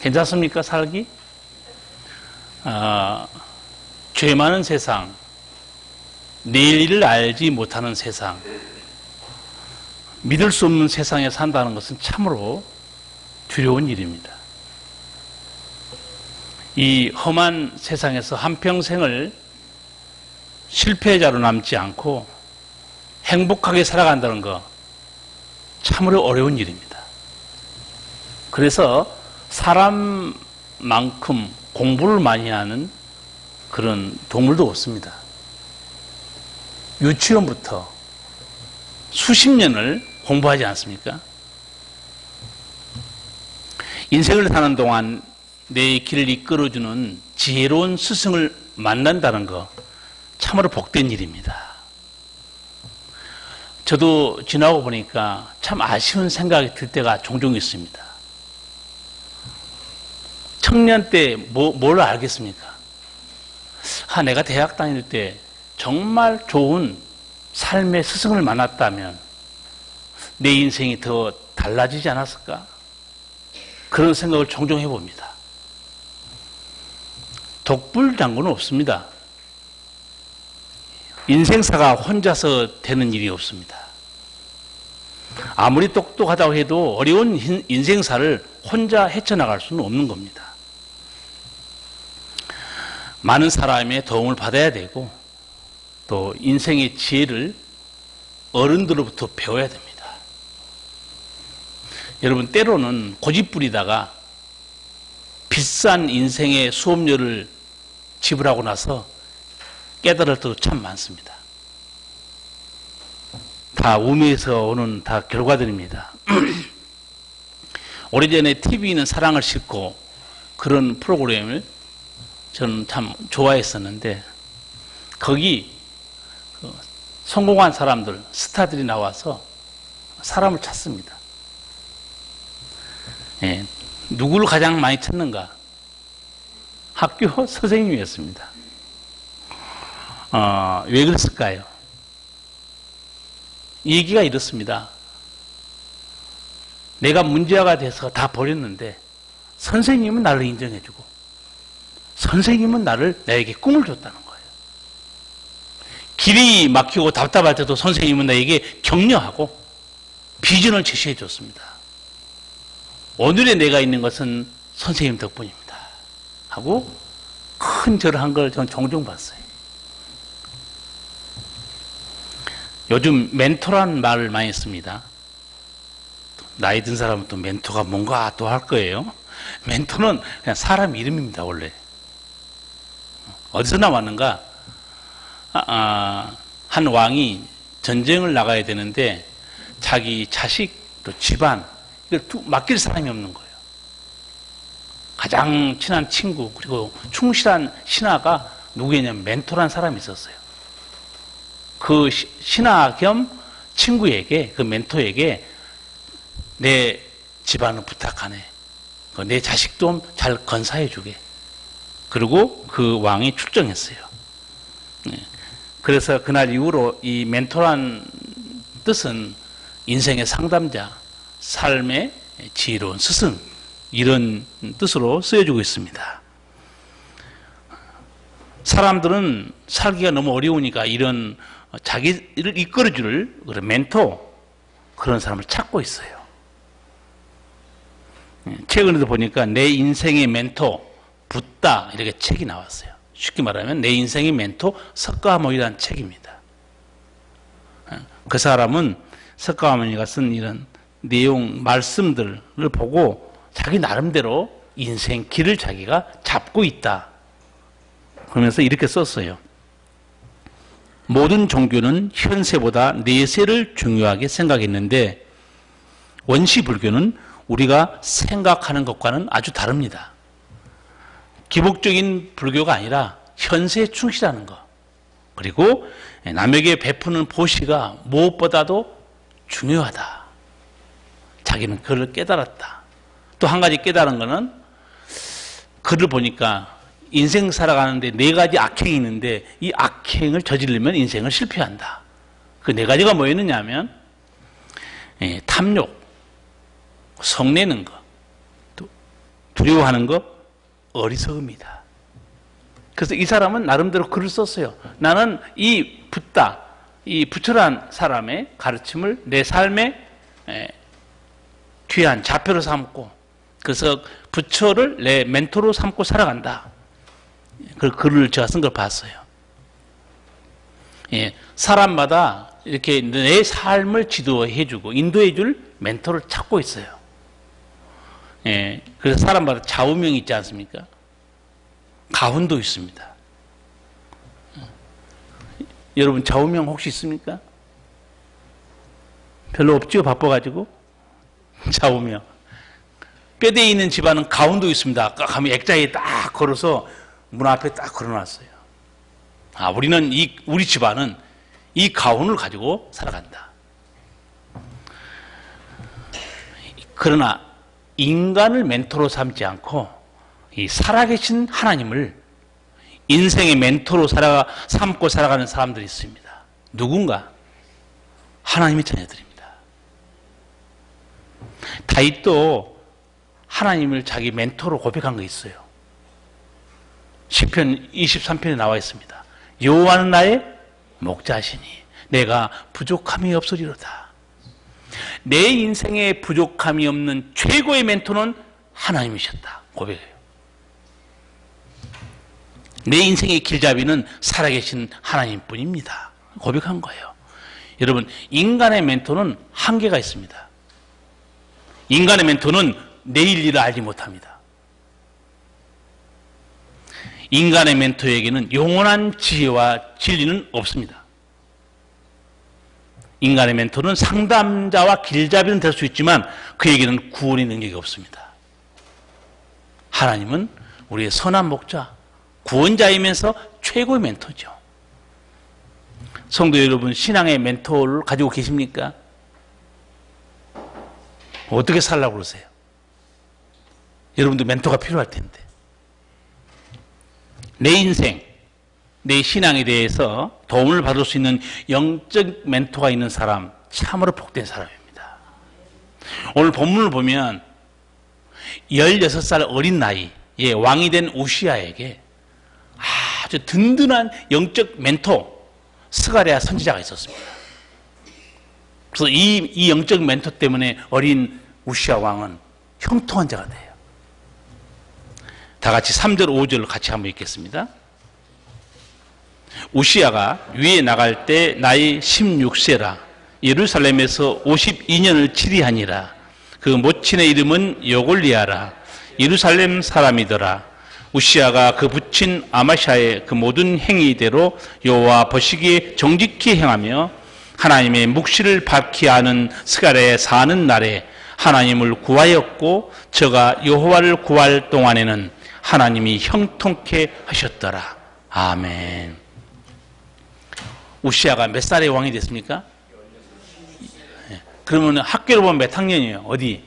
괜찮습니까, 살기? 죄 많은 세상, 내일 일을 알지 못하는 세상, 믿을 수 없는 세상에 산다는 것은 참으로 두려운 일입니다. 이 험한 세상에서 한평생을 실패자로 남지 않고 행복하게 살아간다는 거 참으로 어려운 일입니다. 그래서 사람만큼 공부를 많이 하는 그런 동물도 없습니다. 유치원부터 수십 년을 공부하지 않습니까? 인생을 사는 동안 내 길을 이끌어주는 지혜로운 스승을 만난다는 거 참으로 복된 일입니다. 저도 지나고 보니까 참 아쉬운 생각이 들 때가 종종 있습니다. 청년 때 뭘 알겠습니까? 내가 대학 다닐 때 정말 좋은 삶의 스승을 만났다면 내 인생이 더 달라지지 않았을까? 그런 생각을 종종 해봅니다. 독불장군은 없습니다. 인생사가 혼자서 되는 일이 없습니다. 아무리 똑똑하다고 해도 어려운 인생사를 혼자 헤쳐나갈 수는 없는 겁니다. 많은 사람의 도움을 받아야 되고 또 인생의 지혜를 어른들로부터 배워야 됩니다. 여러분, 때로는 고집부리다가 비싼 인생의 수업료를 지불하고 나서 깨달을 때도 참 많습니다. 다 우미에서 오는 다 결과들입니다. 오래전에 TV는 사랑을 싣고 그런 프로그램을 저는 참 좋아했었는데 거기 성공한 사람들, 스타들이 나와서 사람을 찾습니다. 예, 누구를 가장 많이 찾는가? 학교 선생님이었습니다. 왜 그랬을까요? 얘기가 이렇습니다. 내가 문제가 돼서 다 버렸는데 선생님은 나를 인정해주고 선생님은 나에게 꿈을 줬다는 거예요. 길이 막히고 답답할 때도 선생님은 나에게 격려하고 비전을 제시해 줬습니다. 오늘의 내가 있는 것은 선생님 덕분입니다. 하고 큰 절을 한 걸 저는 종종 봤어요. 요즘 멘토라는 말을 많이 씁니다. 나이 든 사람은 또 멘토가 뭔가 또 할 거예요. 멘토는 그냥 사람 이름입니다, 원래. 어디서 나왔는가? 한 왕이 전쟁을 나가야 되는데 자기 자식, 또 집안, 이걸 맡길 사람이 없는 거예요. 가장 친한 친구, 그리고 충실한 신하가 누구였냐면 멘토라는 사람이 있었어요. 그 신하 겸 친구에게, 그 멘토에게 내 집안을 부탁하네. 내 자식도 잘 건사해 주게. 그리고 그 왕이 출정했어요. 그래서 그날 이후로 이 멘토란 뜻은 인생의 상담자, 삶의 지혜로운 스승, 이런 뜻으로 쓰여지고 있습니다. 사람들은 살기가 너무 어려우니까 이런 자기를 이끌어줄 그런 멘토, 그런 사람을 찾고 있어요. 최근에도 보니까 내 인생의 멘토 붓다, 이렇게 책이 나왔어요. 쉽게 말하면 내 인생의 멘토 석가모니라는 책입니다. 그 사람은 석가모니가 쓴 이런 내용, 말씀들을 보고 자기 나름대로 인생 길을 자기가 잡고 있다. 그러면서 이렇게 썼어요. 모든 종교는 현세보다 내세를 중요하게 생각했는데 원시불교는 우리가 생각하는 것과는 아주 다릅니다. 기복적인 불교가 아니라 현세에 충실하는 것, 그리고 남에게 베푸는 보시가 무엇보다도 중요하다. 자기는 그걸 깨달았다. 또 한 가지 깨달은 것은 글을 보니까 인생 살아가는데 4가지 악행이 있는데 이 악행을 저지르면 인생을 실패한다. 그 4가지가 뭐였느냐 하면 탐욕, 성내는 것, 또 두려워하는 거 어리석음이다. 그래서 이 사람은 나름대로 글을 썼어요. 나는 이 붓다, 이 부처란 사람의 가르침을 내 삶의 귀한 좌표로 삼고, 그래서 부처를 내 멘토로 삼고 살아간다. 그 글을 제가 쓴 걸 봤어요. 예, 사람마다 이렇게 내 삶을 지도해주고 인도해줄 멘토를 찾고 있어요. 예, 그래서 사람마다 좌우명이 있지 않습니까? 가훈도 있습니다. 여러분 좌우명 혹시 있습니까? 별로 없죠? 바빠가지고. 좌우명. 뼈대에 있는 집안은 가훈도 있습니다. 가면 액자에 딱 걸어서 문 앞에 딱 걸어놨어요. 아, 우리 집안은 이 가훈을 가지고 살아간다. 그러나 인간을 멘토로 삼지 않고 이 살아계신 하나님을 인생의 멘토로 삼고 살아가는 사람들이 있습니다. 누군가? 하나님의 자녀들입니다. 다윗도 하나님을 자기 멘토로 고백한 거 있어요. 시편 23편에 나와 있습니다. 여호와는 나의 목자시니 내가 부족함이 없으리로다. 내 인생에 부족함이 없는 최고의 멘토는 하나님이셨다. 고백해요. 내 인생의 길잡이는 살아계신 하나님뿐입니다. 고백한 거예요. 여러분, 인간의 멘토는 한계가 있습니다. 인간의 멘토는 내일 일을 알지 못합니다. 인간의 멘토에게는 영원한 지혜와 진리는 없습니다. 인간의 멘토는 상담자와 길잡이는 될 수 있지만 그에게는 구원의 능력이 없습니다. 하나님은 우리의 선한 목자, 구원자이면서 최고의 멘토죠. 성도 여러분, 신앙의 멘토를 가지고 계십니까? 어떻게 살라고 그러세요? 여러분도 멘토가 필요할 텐데. 내 인생, 내 신앙에 대해서 도움을 받을 수 있는 영적 멘토가 있는 사람, 참으로 복된 사람입니다. 오늘 본문을 보면 16살 어린 나이에 왕이 된 우시아에게 아주 든든한 영적 멘토 스가랴 선지자가 있었습니다. 그래서 이 영적 멘토 때문에 어린 우시아 왕은 형통한 자가 돼요. 다 같이 3절 5절 같이 한번 읽겠습니다. 우시아가 위에 나갈 때 나이 16세라 예루살렘에서 52년을 치리하니라. 그 모친의 이름은 여골리아라. 예루살렘 사람이더라. 우시아가 그 부친 아마샤의 그 모든 행위대로 여호와 보시기에 정직히 행하며 하나님의 묵시를 밝히 아는 스가랴에 사는 날에 하나님을 구하였고 저가 여호와를 구할 동안에는 하나님이 형통케 하셨더라. 아멘. 우시아가 몇 살의 왕이 됐습니까? 그러면 학교로 보면 몇 학년이에요? 어디?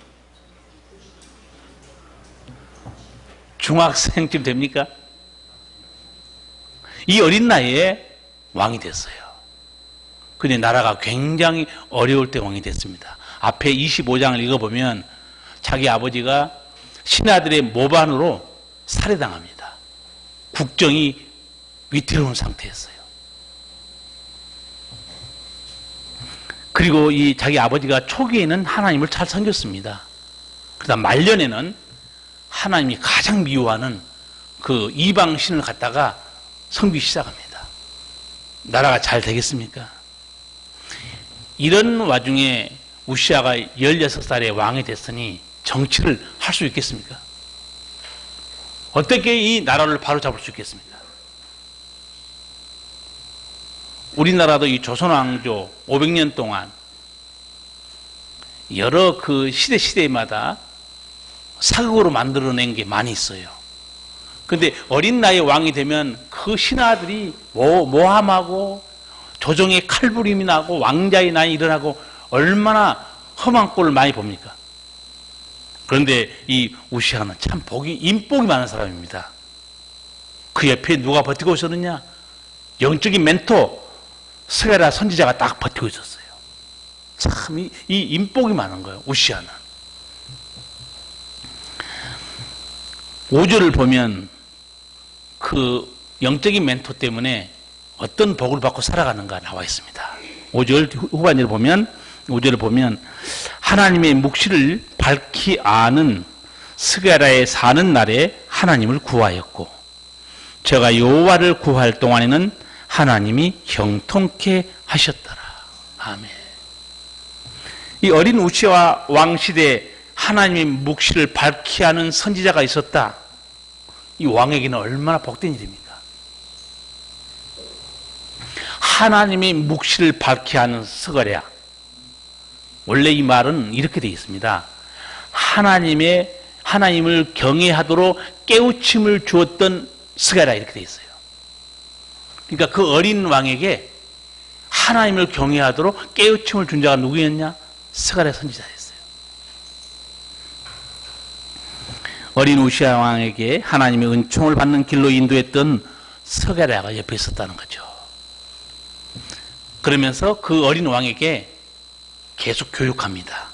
중학생쯤 됩니까? 이 어린 나이에 왕이 됐어요. 근데 나라가 굉장히 어려울 때 왕이 됐습니다. 앞에 25장을 읽어보면 자기 아버지가 신하들의 모반으로 살해당합니다. 국정이 위태로운 상태였어요. 그리고 이 자기 아버지가 초기에는 하나님을 잘 섬겼습니다. 그러다 말년에는 하나님이 가장 미워하는 그 이방신을 갖다가 섬기기 시작합니다. 나라가 잘 되겠습니까? 이런 와중에 우시아가 16살에 왕이 됐으니 정치를 할 수 있겠습니까? 어떻게 이 나라를 바로잡을 수 있겠습니까? 우리나라도 이 조선왕조 500년 동안 여러 그 시대마다 사극으로 만들어낸 게 많이 있어요. 근데 어린 나이에 왕이 되면 그 신하들이 모함하고 조정의 칼부림이 나고 왕자의 난이 일어나고 얼마나 험한 꼴을 많이 봅니까? 그런데 이 우시아는 참 인복이 많은 사람입니다. 그 옆에 누가 버티고 있었느냐? 영적인 멘토 스가랴 선지자가 딱 버티고 있었어요. 참 이 인복이 많은 거예요. 우시아는. 5절을 보면 그 영적인 멘토 때문에 어떤 복을 받고 살아가는가 나와 있습니다. 5절 후반절을 보면 하나님의 묵시를 밝히 아는 스가랴의 사는 날에 하나님을 구하였고 저가 여호와를 구할 동안에는 하나님이 형통케 하셨더라. 아멘. 이 어린 우시아 왕 시대에 하나님의 묵시를 밝히 아는 선지자가 있었다. 이 왕에게는 얼마나 복된 일입니까? 하나님의 묵시를 밝히 아는 스가랴. 원래 이 말은 이렇게 되어 있습니다. 하나님을 경외하도록 깨우침을 주었던 스가랴 이렇게 되어 있어요. 그러니까 그 어린 왕에게 하나님을 경외하도록 깨우침을 준 자가 누구였냐? 스가랴 선지자였어요. 어린 우시아 왕에게 하나님의 은총을 받는 길로 인도했던 스가랴가 옆에 있었다는 거죠. 그러면서 그 어린 왕에게 계속 교육합니다.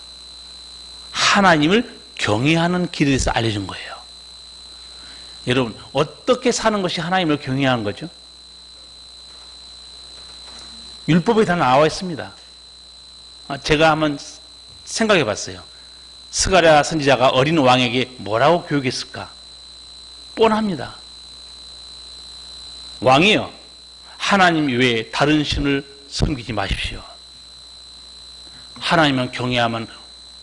하나님을 경외하는 길에 대해서 알려준 거예요. 여러분, 어떻게 사는 것이 하나님을 경외하는 거죠? 율법에 다 나와 있습니다. 제가 한번 생각해 봤어요. 스가랴 선지자가 어린 왕에게 뭐라고 교육했을까? 뻔합니다. 왕이여, 하나님 외에 다른 신을 섬기지 마십시오. 하나님만 경외하면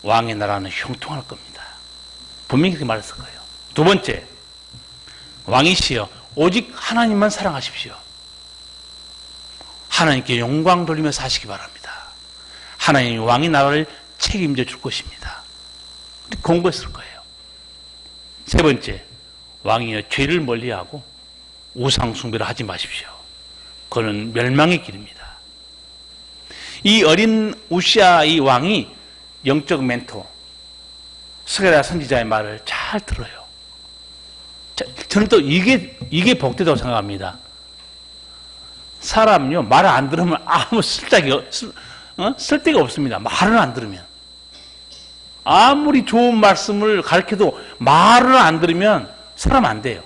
왕의 나라는 형통할 겁니다. 분명히 그렇게 말했을 거예요. 두 번째, 왕이시여 오직 하나님만 사랑하십시오. 하나님께 영광 돌리며 사시기 바랍니다. 하나님이 왕의 나라를 책임져 줄 것입니다. 공부했을 거예요. 세 번째, 왕이여 죄를 멀리하고 우상 숭배를 하지 마십시오. 그는 멸망의 길입니다. 이 어린 우시아 이 왕이 영적 멘토 스가랴 선지자의 말을 잘 들어요. 저는 또 이게 복되다고 생각합니다. 사람요 말을 안 들으면 아무 쓸데가 없습니다. 말을 안 들으면 아무리 좋은 말씀을 가르쳐도 말을 안 들으면 사람 안 돼요.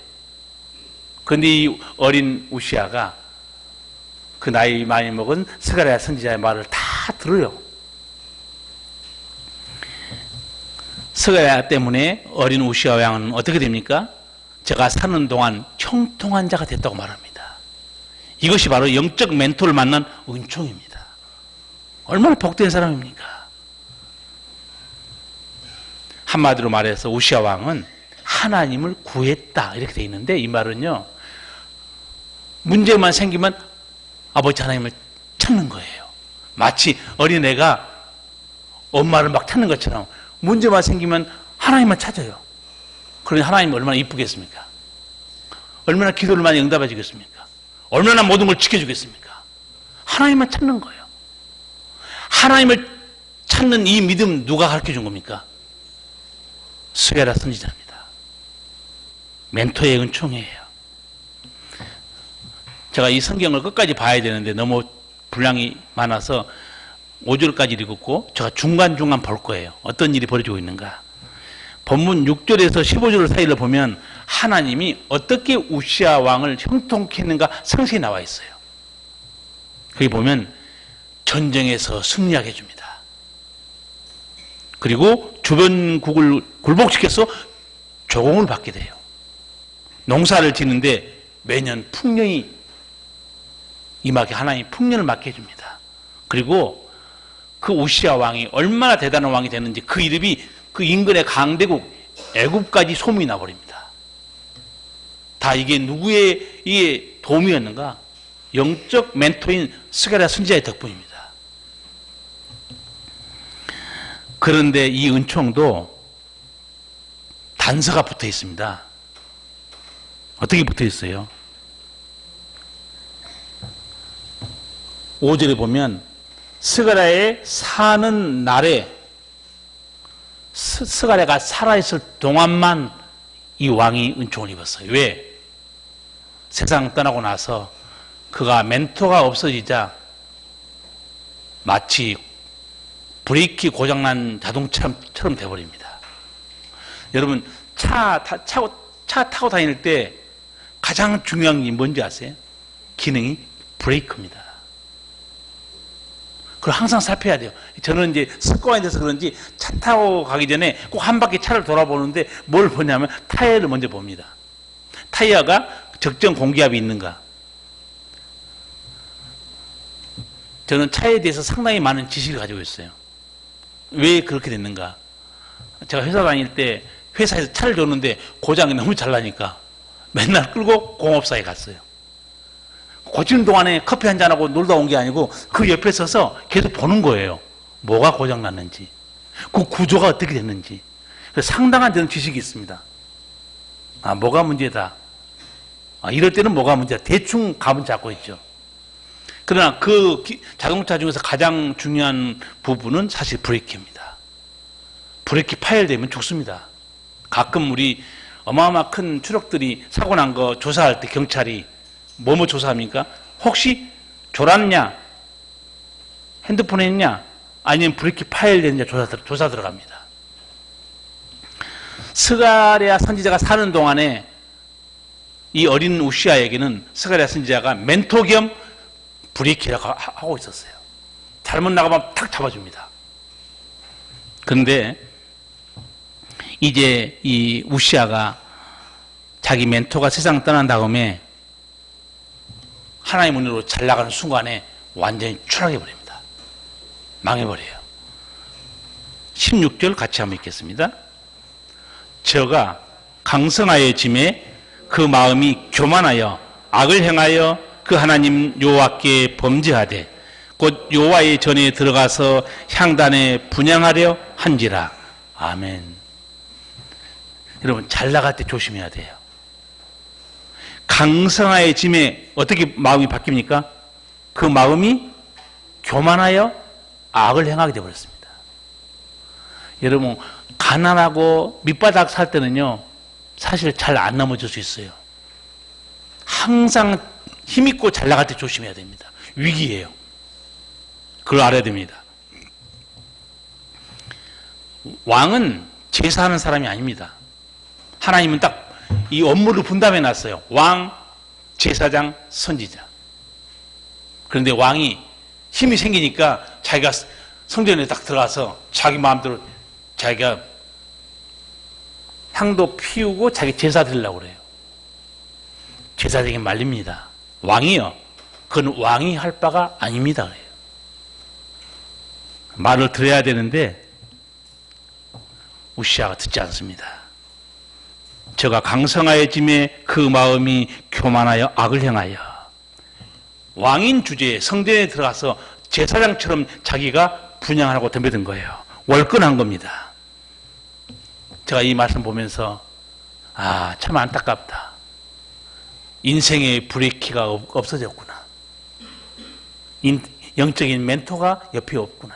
그런데 이 어린 우시아가 그 나이 많이 먹은 스가랴 선지자의 말을 다 들어요. 스가랴 때문에 어린 우시아 왕은 어떻게 됩니까? 제가 사는 동안 형통한 자가 됐다고 말합니다. 이것이 바로 영적 멘토를 만난 은총입니다. 얼마나 복된 사람입니까? 한마디로 말해서 우시아 왕은 하나님을 구했다 이렇게 돼 있는데 이 말은요 문제만 생기면 아버지 하나님을 찾는 거예요. 마치 어린애가 엄마를 막 찾는 것처럼 문제만 생기면 하나님만 찾아요. 그러니 하나님이 얼마나 이쁘겠습니까? 얼마나 기도를 많이 응답해 주겠습니까? 얼마나 모든 걸 지켜주겠습니까? 하나님만 찾는 거예요. 하나님을 찾는 이 믿음 누가 가르쳐 준 겁니까? 스가랴 선지자입니다. 멘토의 은총이에요. 제가 이 성경을 끝까지 봐야 되는데 너무 분량이 많아서 5절까지 읽었고 제가 중간중간 볼 거예요. 어떤 일이 벌어지고 있는가. 본문 6절에서 15절 사이를 보면 하나님이 어떻게 우시아 왕을 형통케 했는가 상세히 나와 있어요. 거기 보면 전쟁에서 승리하게 해줍니다. 그리고 주변국을 굴복시켜서 조공을 받게 돼요. 농사를 짓는데 매년 풍년이 임하게 하나님이 풍년을 맡게 해줍니다. 그리고 그 우시아 왕이 얼마나 대단한 왕이 되는지 그 이름이 그 인근의 강대국 애굽까지 소문이 나버립니다. 다 이게 누구의 이게 도움이었는가? 영적 멘토인 스가랴 선지자의 덕분입니다. 그런데 이 은총도 단서가 붙어 있습니다. 어떻게 붙어 있어요? 5절에 보면 스가랴의 사는 날에 스가랴가 살아있을 동안만 이 왕이 은총을 입었어요. 왜? 세상 떠나고 나서 그가 멘토가 없어지자 마치 브레이크 고장난 자동차처럼 돼버립니다. 여러분 차 차 타고 다닐 때 가장 중요한 게 뭔지 아세요? 기능이 브레이크입니다. 그걸 항상 살펴야 돼요. 저는 이제 습관이 돼서 그런지 차 타고 가기 전에 꼭 한 바퀴 차를 돌아보는데 뭘 보냐면 타이어를 먼저 봅니다. 타이어가 적정 공기압이 있는가. 저는 차에 대해서 상당히 많은 지식을 가지고 있어요. 왜 그렇게 됐는가. 제가 회사 다닐 때 회사에서 차를 줬는데 고장이 너무 잘 나니까 맨날 끌고 공업사에 갔어요. 고치는 동안에 커피 한잔하고 놀다 온 게 아니고 그 옆에 서서 계속 보는 거예요. 뭐가 고장 났는지, 그 구조가 어떻게 됐는지. 그래서 상당한 저는 지식이 있습니다. 아, 뭐가 문제다. 아, 이럴 때는 뭐가 문제다. 대충 감은 잡고 있죠. 그러나 그 자동차 중에서 가장 중요한 부분은 사실 브레이크입니다. 브레이크 파열되면 죽습니다. 가끔 우리 어마어마 큰 트럭들이 사고 난 거 조사할 때 경찰이 뭐뭐 조사합니까? 혹시 졸았냐? 핸드폰에 있냐? 아니면 브레이크 파열됐냐? 조사 들어갑니다. 스가랴 선지자가 사는 동안에 이 어린 우시아에게는 스가랴 선지자가 멘토 겸 브레이크라고 하고 있었어요. 잘못 나가면 탁 잡아줍니다. 그런데 이제 이 우시아가 자기 멘토가 세상 떠난 다음에 하나님의 은혜로 잘 나가는 순간에 완전히 추락해버립니다. 망해버려요. 16절 같이 한번 읽겠습니다. 저가 강성하여 짐에 그 마음이 교만하여 악을 행하여 그 하나님 여호와께 범죄하되 곧 여호와의 전에 들어가서 향단에 분향하려 한지라. 아멘. 여러분, 잘 나갈 때 조심해야 돼요. 강성하여 짐에 어떻게 마음이 바뀝니까? 그 마음이 교만하여 악을 행하게 되어버렸습니다. 여러분, 가난하고 밑바닥 살 때는요, 사실 잘 안 넘어질 수 있어요. 항상 힘있고 잘 나갈 때 조심해야 됩니다. 위기예요. 그걸 알아야 됩니다. 왕은 제사하는 사람이 아닙니다. 하나님은 딱 이 업무를 분담해 놨어요. 왕, 제사장, 선지자. 그런데 왕이 힘이 생기니까 자기가 성전에 딱 들어가서 자기 마음대로 자기가 향도 피우고 자기 제사 드리려고 그래요. 제사장이 말립니다. 왕이요. 그건 왕이 할 바가 아닙니다. 그래요. 말을 들어야 되는데 우시아가 듣지 않습니다. 저가 강성하여 짐에 그 마음이 교만하여 악을 행하여. 왕인 주제에 성전에 들어가서 제사장처럼 자기가 분향하고 덤벼든 거예요. 월권한 겁니다. 제가 이 말씀 보면서 아, 참 안타깝다. 인생의 브레이크가 없어졌구나. 영적인 멘토가 옆에 없구나.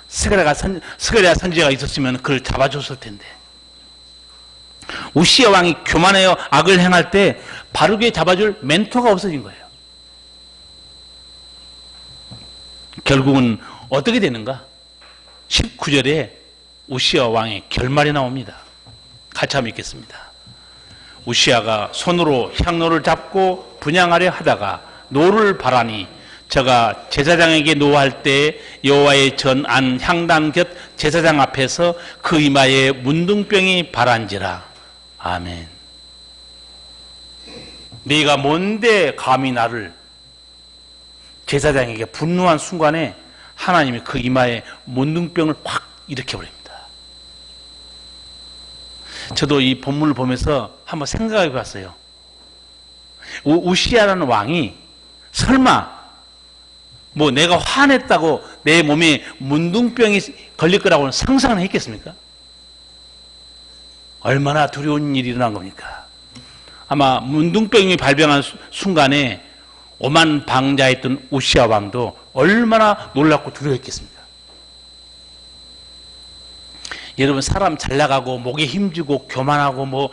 스가랴 선지자가 있었으면 그를 잡아줬을 텐데. 우시아 왕이 교만하여 악을 행할 때 바르게 잡아줄 멘토가 없어진 거예요. 결국은 어떻게 되는가? 19절에 우시아 왕의 결말이 나옵니다. 같이 한번 읽겠습니다. 우시아가 손으로 향로를 잡고 분향하려 하다가 노를 바라니 저가 제사장에게 노할 때 여호와의 전 안 향단 곁 제사장 앞에서 그 이마에 문둥병이 바란지라. 아멘. 네가 뭔데 감히 나를. 제사장에게 분노한 순간에 하나님이 그 이마에 문둥병을 확 일으켜버립니다. 저도 이 본문을 보면서 한번 생각해 봤어요. 우시아라는 왕이 설마 뭐 내가 화냈다고 내 몸에 문둥병이 걸릴 거라고는 상상은 했겠습니까? 얼마나 두려운 일이 일어난 겁니까? 아마 문둥병이 발병한 순간에 오만 방자했던 우시아 왕도 얼마나 놀랍고 두려웠겠습니까? 여러분, 사람 잘 나가고 목에 힘주고 교만하고 뭐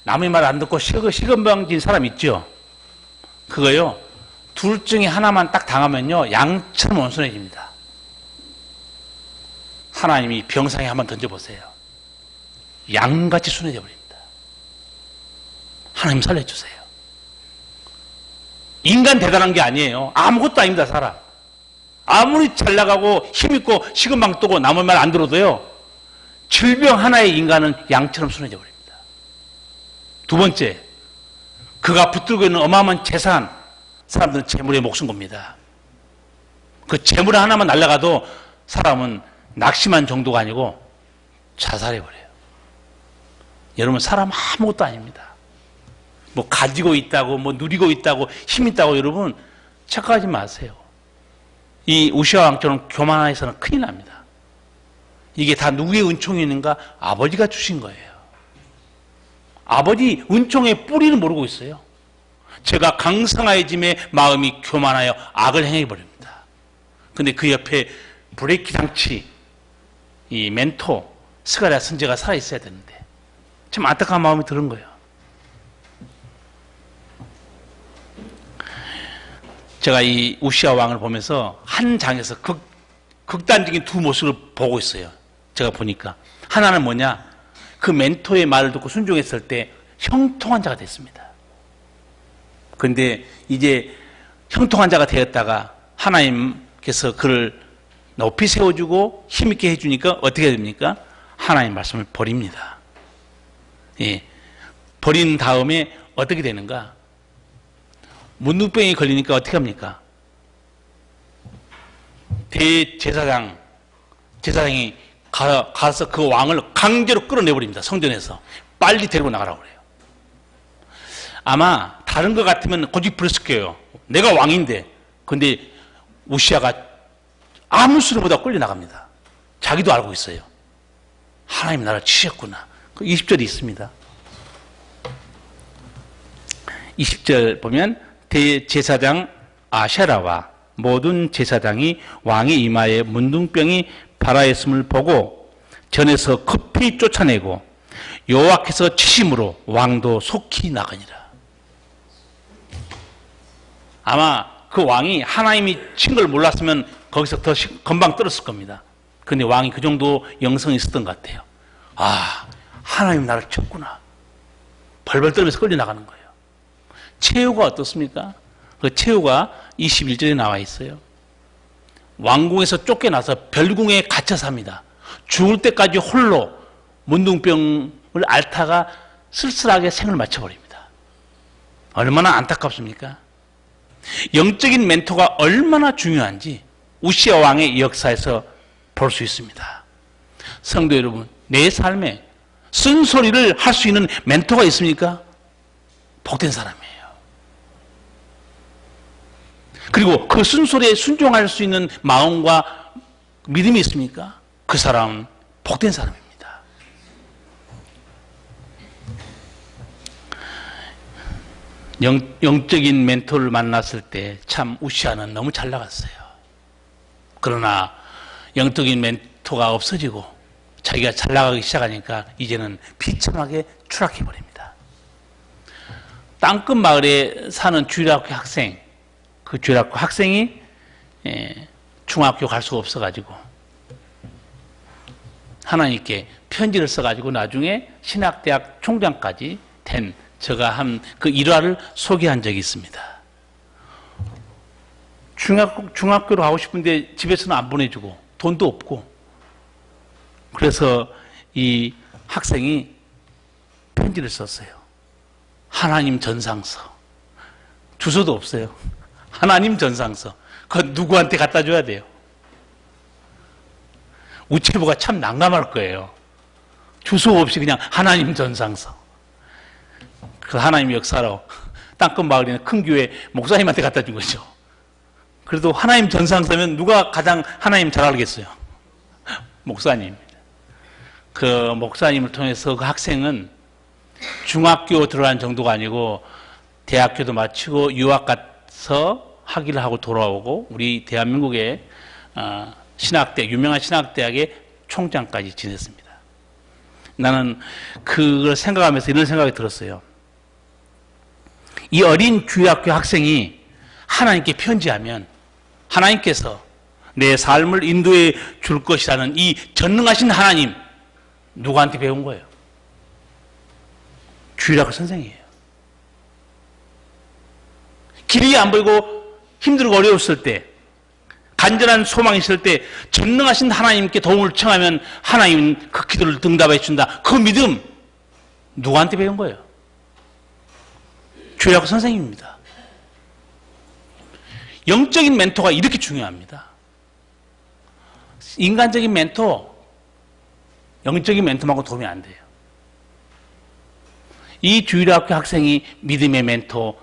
남의 말 안 듣고 시건방진 사람 있죠? 그거요, 둘 중에 하나만 딱 당하면요 양처럼 온순해집니다. 하나님이 병상에 한번 던져보세요. 양같이 순해져 버립니다. 하나님 살려주세요. 인간 대단한 게 아니에요. 아무것도 아닙니다. 사람. 아무리 잘 나가고 힘있고 시금방 뜨고 남의 말 안 들어도요, 질병 하나의 인간은 양처럼 순해져 버립니다. 두 번째, 그가 붙들고 있는 어마어마한 재산, 사람들은 재물에 목숨 겁니다. 그 재물 하나만 날아가도 사람은 낙심한 정도가 아니고 자살해버려요. 여러분, 사람 아무것도 아닙니다. 뭐 가지고 있다고, 뭐 누리고 있다고, 힘 있다고, 여러분 착각하지 마세요. 이 우시아 왕처럼 교만해서는 큰일 납니다. 이게 다 누구의 은총이 있는가? 아버지가 주신 거예요. 아버지 은총의 뿌리를 모르고 있어요. 제가 강성하여짐에 마음이 교만하여 악을 행해버립니다. 근데 그 옆에 브레이크 장치, 이 멘토 스가랴 선지자가 살아있어야 되는데 참 안타까운 마음이 드는 거예요. 제가 이 우시아 왕을 보면서 한 장에서 극단적인 두 모습을 보고 있어요. 제가 보니까 하나는 뭐냐, 그 멘토의 말을 듣고 순종했을 때 형통한 자가 됐습니다. 그런데 이제 형통한 자가 되었다가 하나님께서 그를 높이 세워주고 힘있게 해주니까 어떻게 됩니까? 하나님 말씀을 버립니다. 예, 버린 다음에 어떻게 되는가? 문둥병이 걸리니까 어떻게 합니까? 대제사장이 가서 그 왕을 강제로 끌어내버립니다. 성전에서 빨리 데리고 나가라고 그래요. 아마 다른 것 같으면 고집 부렸을 거예요. 내가 왕인데. 근데 우시아가 아무 수로보다 끌려나갑니다. 자기도 알고 있어요. 하나님 나를 치셨구나. 그 20절이 있습니다. 20절 보면 대제사장 아샤라와 모든 제사장이 왕의 이마에 문둥병이 발하였음을 보고 전에서 급히 쫓아내고 여호와께서 치심으로 왕도 속히 나가니라. 아마 그 왕이 하나님이 친 걸 몰랐으면 거기서 더 금방 떨었을 겁니다. 그런데 왕이 그 정도 영성이 있었던 것 같아요. 아, 하나님 나를 쳤구나. 벌벌 떨면서 끌려나가는 거예요. 최후가 어떻습니까? 그 최후가 21절에 나와 있어요. 왕궁에서 쫓겨나서 별궁에 갇혀 삽니다. 죽을 때까지 홀로 문둥병을 앓다가 쓸쓸하게 생을 마쳐버립니다. 얼마나 안타깝습니까? 영적인 멘토가 얼마나 중요한지 우시아 왕의 역사에서 볼 수 있습니다. 성도 여러분, 내 삶에 쓴소리를 할 수 있는 멘토가 있습니까? 복된 사람이에요. 그리고 그 쓴소리에 순종할 수 있는 마음과 믿음이 있습니까? 그 사람은 복된 사람입니다. 영적인 멘토를 만났을 때 참 우시아는 너무 잘 나갔어요. 그러나 영적인 멘토가 없어지고 자기가 잘 나가기 시작하니까 이제는 비참하게 추락해버립니다. 땅끝 마을에 사는 주일학교 학생, 그 주일학교 학생이 중학교 갈 수가 없어가지고 하나님께 편지를 써가지고 나중에 신학대학 총장까지 된 제가 한 그 일화를 소개한 적이 있습니다. 중학교로 가고 싶은데 집에서는 안 보내주고 돈도 없고 그래서 이 학생이 편지를 썼어요. 하나님 전상서. 주소도 없어요. 하나님 전상서. 그거 누구한테 갖다 줘야 돼요? 우체부가 참 난감할 거예요. 주소 없이 그냥 하나님 전상서. 그 하나님 역사로 땅끝 마을에 있는 큰 교회 목사님한테 갖다 준 거죠. 그래도 하나님 전상서면 누가 가장 하나님 잘 알겠어요? 목사님입니다. 그 목사님을 통해서 그 학생은 중학교 들어간 정도가 아니고 대학교도 마치고 유학 가서 학위를 하고 돌아오고 우리 대한민국의 신학대, 유명한 신학대학의 총장까지 지냈습니다. 나는 그걸 생각하면서 이런 생각이 들었어요. 이 어린 주일학교 학생이 하나님께 편지하면 하나님께서 내 삶을 인도해 줄 것이라는 이 전능하신 하나님, 누구한테 배운 거예요? 주일학교 선생이에요. 길이 안 보이고 힘들고 어려웠을 때, 간절한 소망이 있을 때 전능하신 하나님께 도움을 청하면 하나님은 그 기도를 응답해 준다. 그 믿음 누구한테 배운 거예요? 교회학 선생님입니다. 영적인 멘토가 이렇게 중요합니다. 인간적인 멘토, 영적인 멘토하고 도움이 안 돼요. 이 주일학교 학생이 믿음의 멘토,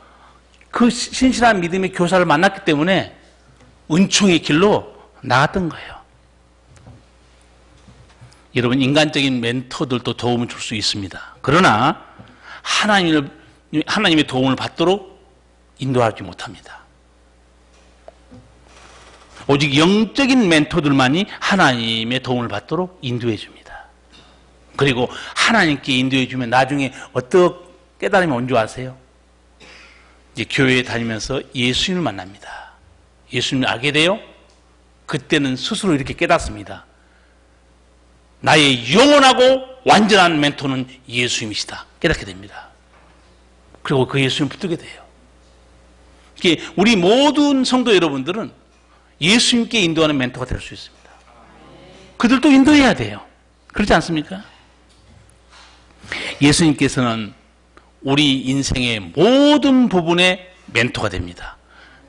그 신실한 믿음의 교사를 만났기 때문에 은총의 길로 나갔던 거예요. 여러분, 인간적인 멘토들도 도움을 줄 수 있습니다. 그러나 하나님의 도움을 받도록 인도하지 못합니다. 오직 영적인 멘토들만이 하나님의 도움을 받도록 인도해 줍니다. 그리고 하나님께 인도해 주면 나중에 어떤 깨달음이 온 줄 아세요? 이제 교회에 다니면서 예수님을 만납니다. 예수님을 알게 돼요? 그때는 스스로 이렇게 깨닫습니다. 나의 영원하고 완전한 멘토는 예수님이시다. 깨닫게 됩니다. 그리고 그 예수님을 붙들게 돼요. 우리 모든 성도 여러분들은 예수님께 인도하는 멘토가 될 수 있습니다. 그들도 인도해야 돼요. 그렇지 않습니까? 예수님께서는 우리 인생의 모든 부분에 멘토가 됩니다.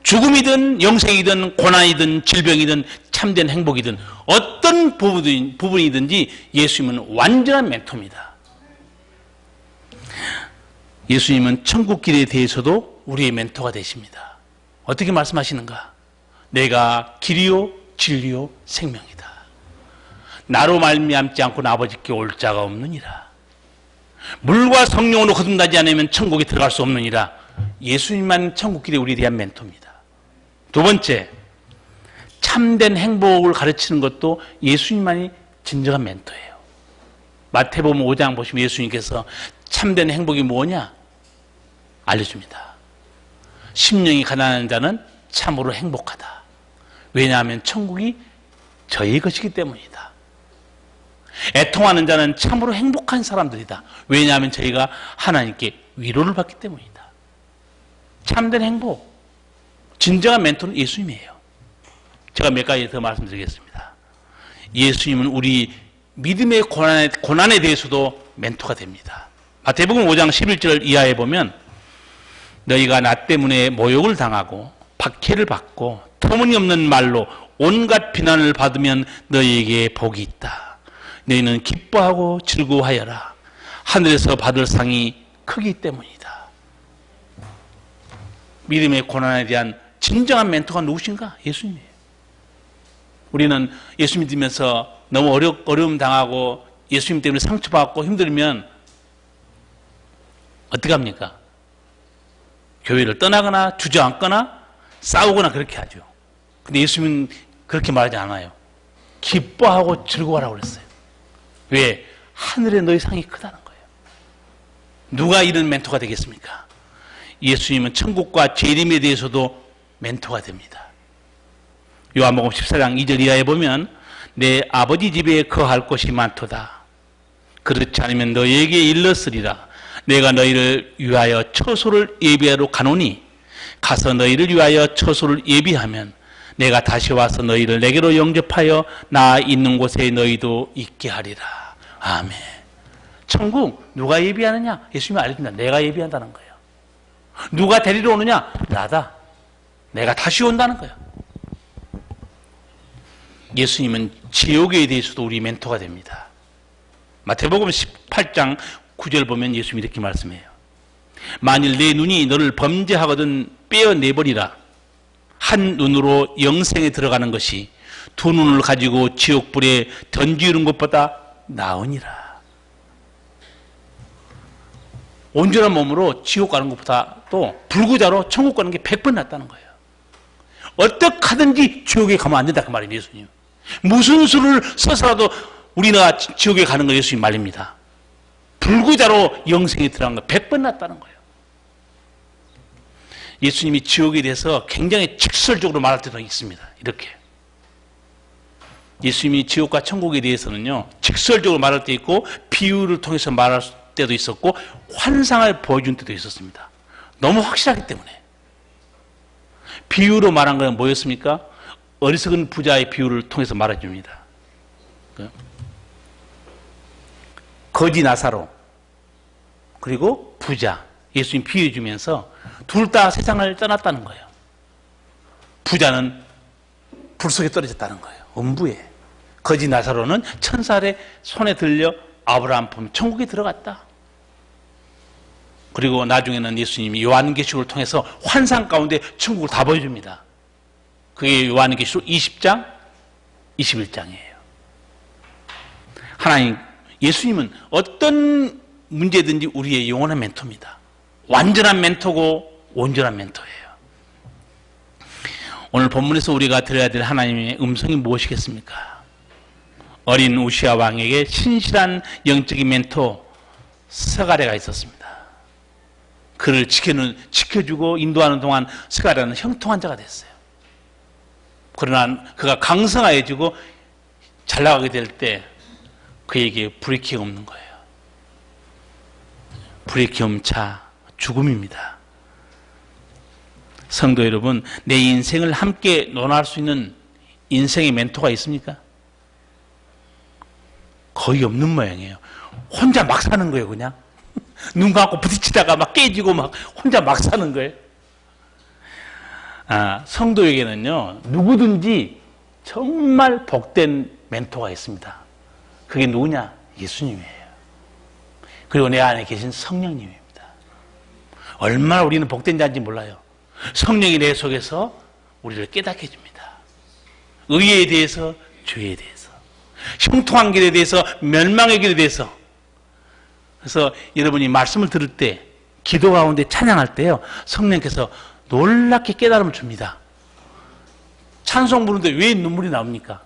죽음이든 영생이든 고난이든 질병이든 참된 행복이든 어떤 부분이든지 예수님은 완전한 멘토입니다. 예수님은 천국 길에 대해서도 우리의 멘토가 되십니다. 어떻게 말씀하시는가? 내가 길이요 진리요 생명이다. 나로 말미암지 않고는 아버지께 올 자가 없느니라. 물과 성령으로 거듭나지 않으면 천국에 들어갈 수 없느니라. 예수님만 천국 길에 우리에 대한 멘토입니다. 두 번째, 참된 행복을 가르치는 것도 예수님만이 진정한 멘토예요. 마태복음 5장 보시면 예수님께서 참된 행복이 뭐냐 알려줍니다. 심령이 가난한 자는 참으로 행복하다. 왜냐하면 천국이 저희 것이기 때문이다. 애통하는 자는 참으로 행복한 사람들이다. 왜냐하면 저희가 하나님께 위로를 받기 때문이다. 참된 행복, 진정한 멘토는 예수님이에요. 제가 몇 가지 더 말씀드리겠습니다. 예수님은 우리 믿음의 고난에 대해서도 멘토가 됩니다. 마태복음 5장 11절 이하에 보면 너희가 나 때문에 모욕을 당하고 박해를 받고 터무니없는 말로 온갖 비난을 받으면 너희에게 복이 있다. 너희는 기뻐하고 즐거워하여라. 하늘에서 받을 상이 크기 때문이다. 믿음의 고난에 대한 진정한 멘토가 누구신가? 예수님이에요. 우리는 예수 믿으면서 너무 어려움 당하고 예수님 때문에 상처받고 힘들면 어떻게 합니까? 교회를 떠나거나 주저앉거나 싸우거나 그렇게 하죠. 근데 예수님은 그렇게 말하지 않아요. 기뻐하고 즐거워하라고 그랬어요. 왜? 하늘에 너희 상이 크다는 거예요. 누가 이런 멘토가 되겠습니까? 예수님은 천국과 재림에 대해서도 멘토가 됩니다. 요한복음 14장 2절 이하에 보면 내 아버지 집에 거할 곳이 많도다. 그렇지 않으면 너희에게 일렀으리라. 내가 너희를 위하여 처소를 예비하러 가노니 가서 너희를 위하여 처소를 예비하면 내가 다시 와서 너희를 내게로 영접하여 나 있는 곳에 너희도 있게 하리라. 아멘. 천국 누가 예비하느냐? 예수님이 알려준다. 내가 예비한다는 거예요. 누가 데리러 오느냐? 나다. 내가 다시 온다는 거예요. 예수님은 지옥에 대해서도 우리 멘토가 됩니다. 마태복음 18장 9절 보면 예수님이 이렇게 말씀해요. 만일 내 눈이 너를 범죄하거든 빼어내버리라. 한 눈으로 영생에 들어가는 것이 두 눈을 가지고 지옥불에 던지는 것보다 나으니라. 온전한 몸으로 지옥 가는 것보다 또 불구자로 천국 가는 게 100번 낫다는 거예요. 어떻게 하든지 지옥에 가면 안 된다 그 말이에요. 예수님. 무슨 수를 써서라도 우리가 지옥에 가는 거 예수님 말입니다. 불구자로 영생에 들어간 거 100번 낫다는 거예요. 예수님이 지옥에 대해서 굉장히 직설적으로 말할 때도 있습니다. 이렇게. 예수님이 지옥과 천국에 대해서는요, 직설적으로 말할 때 있고, 비유를 통해서 말할 때도 있었고, 환상을 보여준 때도 있었습니다. 너무 확실하기 때문에. 비유로 말한 건 뭐였습니까? 어리석은 부자의 비유를 통해서 말해줍니다. 거지 나사로 그리고 부자 예수님 비유해 주면서 둘 다 세상을 떠났다는 거예요. 부자는 불 속에 떨어졌다는 거예요. 음부에. 거지 나사로는 천사의 손에 들려 아브라함 품 천국에 들어갔다. 그리고 나중에는 예수님이 요한계시록을 통해서 환상 가운데 천국을 다 보여줍니다. 그게 요한계시록 20장, 21장이에요. 하나님, 예수님은 어떤 문제든지 우리의 영원한 멘토입니다. 완전한 멘토고 온전한 멘토예요. 오늘 본문에서 우리가 들어야 될 하나님의 음성이 무엇이겠습니까? 어린 우시아 왕에게 신실한 영적인 멘토 스가랴가 있었습니다. 그를 지켜주고 인도하는 동안 스가랴는 형통한 자가 됐어요. 그러나 그가 강성해지고 잘 나가게 될 때 그에게 불이익이 없는 거예요. 불이익이 없차 죽음입니다. 성도 여러분, 내 인생을 함께 논할 수 있는 인생의 멘토가 있습니까? 거의 없는 모양이에요. 혼자 막 사는 거예요, 그냥. 눈 감고 부딪히다가 막 깨지고 막 혼자 막 사는 거예요. 성도에게는요, 누구든지 정말 복된 멘토가 있습니다. 그게 누구냐? 예수님이에요. 그리고 내 안에 계신 성령님입니다. 얼마나 우리는 복된 자인지 몰라요. 성령이 내 속에서 우리를 깨닫게 해줍니다. 의에 대해서, 죄에 대해서, 형통한 길에 대해서, 멸망의 길에 대해서. 그래서 여러분이 말씀을 들을 때, 기도 가운데 찬양할 때요, 성령께서 놀랍게 깨달음을 줍니다. 찬송 부르는데 왜 눈물이 나옵니까?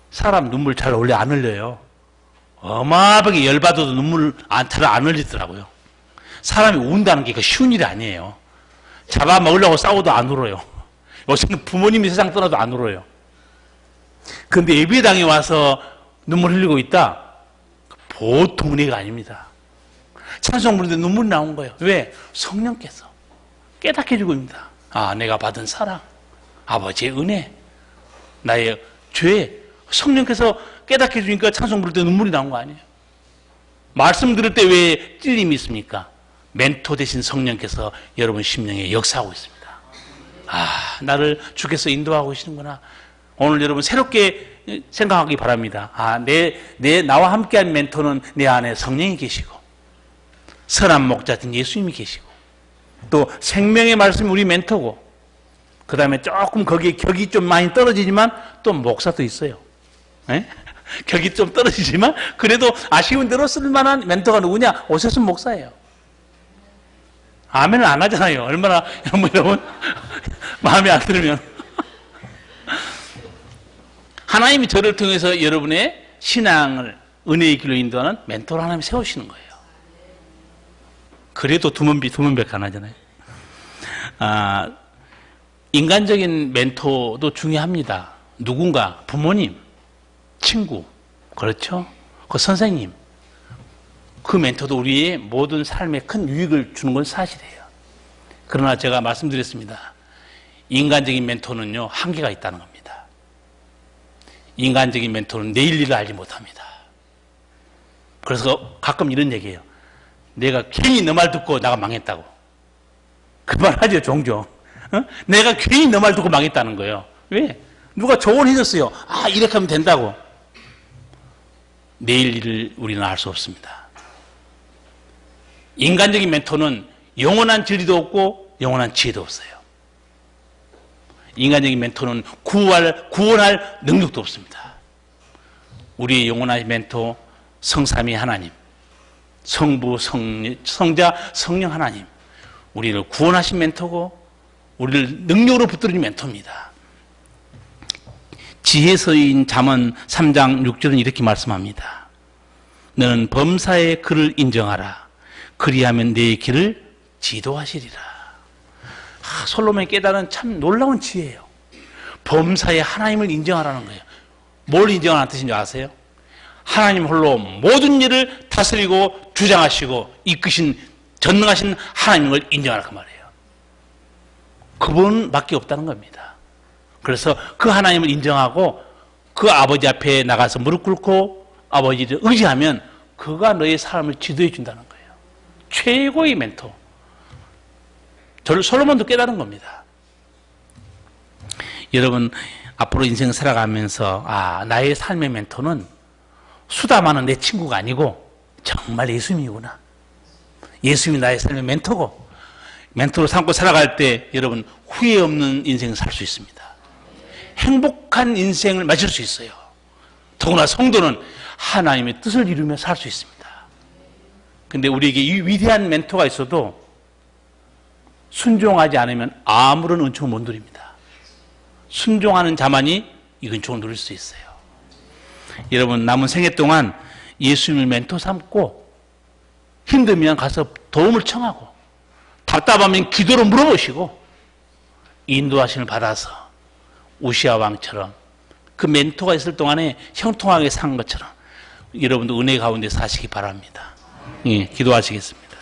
사람 눈물 잘 원래 안 흘려요. 어마어마하게 열받아도 눈물 잘 안 흘리더라고요. 사람이 운다는 게 쉬운 일이 아니에요. 잡아먹으려고 싸워도 안 울어요. 요새는 부모님이 세상 떠나도 안 울어요. 그런데 예배당에 와서 눈물 흘리고 있다? 보통 은혜가 아닙니다. 찬송 부르는데 눈물이 나온 거예요. 왜? 성령께서 깨닫게 해주고 있습니다. 내가 받은 사랑, 아버지의 은혜, 나의 죄, 성령께서 깨닫게 해주니까 찬송 부를 때 눈물이 나온 거 아니에요. 말씀 들을 때 왜 찔림이 있습니까? 멘토 되신 성령께서 여러분 심령에 역사하고 있습니다. 나를 주께서 인도하고 계시는구나. 오늘 여러분 새롭게 생각하기 바랍니다. 나와 함께한 멘토는 내 안에 성령이 계시고, 선한 목자신 예수님이 계시고, 또 생명의 말씀이 우리 멘토고, 그 다음에 조금 거기에 격이 좀 많이 떨어지지만 또 목사도 있어요. 에? 격이 좀 떨어지지만 그래도 아쉬운 대로 쓸만한 멘토가 누구냐? 오세순 목사예요. 아멘을 안 하잖아요. 얼마나 여러분 마음에 안 들면. 하나님이 저를 통해서 여러분의 신앙을 은혜의 길로 인도하는 멘토를 하나님이 세우시는 거예요. 그래도 두문백 안 하잖아요. 인간적인 멘토도 중요합니다. 누군가, 부모님, 친구, 그렇죠? 그 선생님, 그 멘토도 우리의 모든 삶에 큰 유익을 주는 건 사실이에요. 그러나 제가 말씀드렸습니다. 인간적인 멘토는요, 한계가 있다는 겁니다. 인간적인 멘토는 내일 일을 알지 못합니다. 그래서 가끔 이런 얘기해요. 내가 괜히 너 말 듣고 나가 망했다고. 그 말 하죠, 종종. 내가 괜히 너 말 듣고 망했다는 거예요. 왜? 누가 조언해줬어요. 이렇게 하면 된다고. 내일 일을 우리는 알 수 없습니다. 인간적인 멘토는 영원한 진리도 없고 영원한 지혜도 없어요. 인간적인 멘토는 구원할 능력도 없습니다. 우리의 영원한 멘토 성삼위 하나님, 성부, 성자, 성령 하나님, 우리를 구원하신 멘토고 우리를 능력으로 붙들어준 멘토입니다. 지혜서인 잠언 3장 6절은 이렇게 말씀합니다. 너는 범사의 그를 인정하라. 그리하면 내 길을 지도하시리라. 솔로몬의 깨달은 참 놀라운 지혜예요. 범사의 하나님을 인정하라는 거예요. 뭘 인정하라는 뜻인지 아세요? 하나님 홀로 모든 일을 다스리고 주장하시고 이끄신 전능하신 하나님을 인정하라 그 말이에요. 그분밖에 없다는 겁니다. 그래서 그 하나님을 인정하고 그 아버지 앞에 나가서 무릎 꿇고 아버지를 의지하면 그가 너의 삶을 지도해 준다는 거예요. 최고의 멘토. 솔로몬도 깨달은 겁니다. 여러분, 앞으로 인생 살아가면서 나의 삶의 멘토는 수다많은 내 친구가 아니고 정말 예수님이구나. 예수님이 나의 삶의 멘토고, 멘토로 삼고 살아갈 때 여러분 후회 없는 인생을 살 수 있습니다. 행복한 인생을 마실 수 있어요. 더구나 성도는 하나님의 뜻을 이루며 살 수 있습니다. 근데 우리에게 이 위대한 멘토가 있어도 순종하지 않으면 아무런 은총을 못 누립니다. 순종하는 자만이 이 은총을 누릴 수 있어요. 여러분, 남은 생애 동안 예수님을 멘토 삼고 힘들면 가서 도움을 청하고 답답하면 기도로 물어보시고 인도하심을 받아서 우시아 왕처럼 그 멘토가 있을 동안에 형통하게 산 것처럼 여러분도 은혜 가운데 사시기 바랍니다. 예, 기도하시겠습니다.